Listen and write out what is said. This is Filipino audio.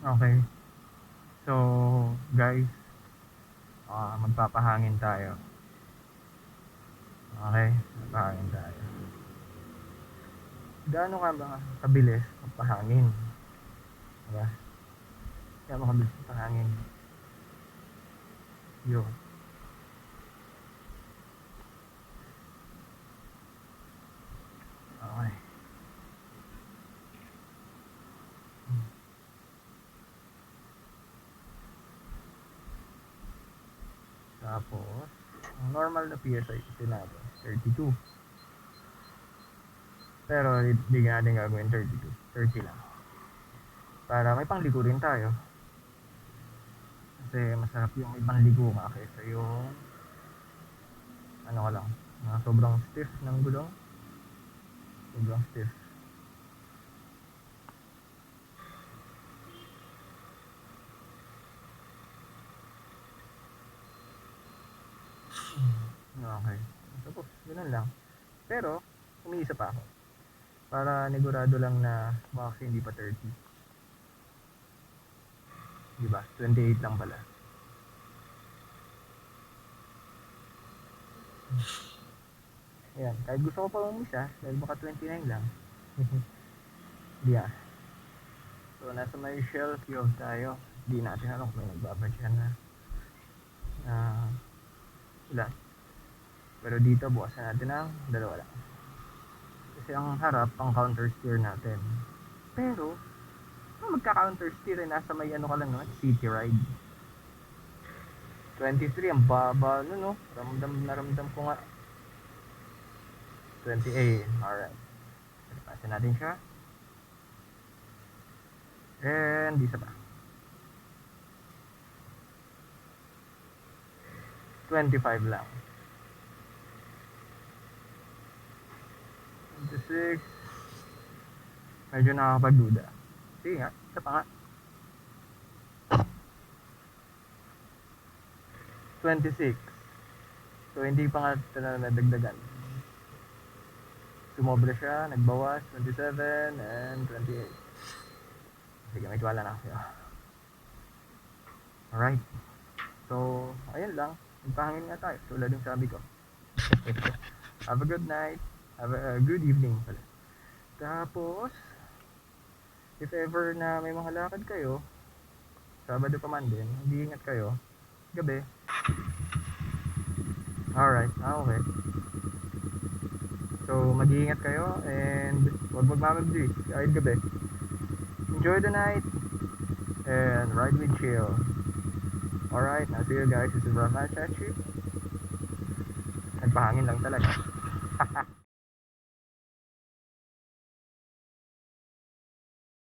Okay. So, guys, magpapahangin tayo. Okay? Magpapahangin tayo. Gaano ka ba kabilis magpahangin? Diba? Gaano kabilis magpahangin? Yo. Okay. Tapos, ang normal na PSI kasi natin, 32. Pero, hindi natin gagawin 32. 30 lang. Para may pangligo rin tayo. Kasi masarap yung ibang ligo ka kaysa yung ano ka lang, sobrang stiff ng gulong. Sobrang stiff. Okay. Tapos, ganun lang. Pero, umiisa pa ako. Para negurado lang na baka hindi pa 30. Diba? 28 lang pala. Ayan. Kahit gusto ko pa umisa, dahil baka 29 lang. Yeah. So, nasa may shell cube tayo. Hindi natin alam kung may nagbabadyan na. Ilan. Pero dito, bukasan natin ang dalawa lang. Kasi ang harap, ang counter steer natin. Pero, magka-counter steer eh, nasa may ano ka lang naman, city ride. 23, ang baba no, no? Naramdam ko nga. 28, alright. Pasin natin siya. And, isa pa. 25 lang. 26. Medyo nakakapagduda. Sige nga, isa pa nga. 26. So, hindi pa nga nadagdagan. Sumobra siya, nagbawas, 27 and 28. Sige, may tuwala na kayo. Alright. So, ayun lang. Magpahangin nga tayo. Tulad yung sabi ko. Have a good night. Have a good evening pala. Tapos, if ever na may mga lakad kayo, Sabado pa man din, hindi ingat kayo. Gabi. Alright, okay. So, mag-iingat kayo and huwag magmamadali kahit gabi. Enjoy the night and ride with chill. Alright, now see you guys. This is Rafa Chachi. Nagpahangin lang talaga.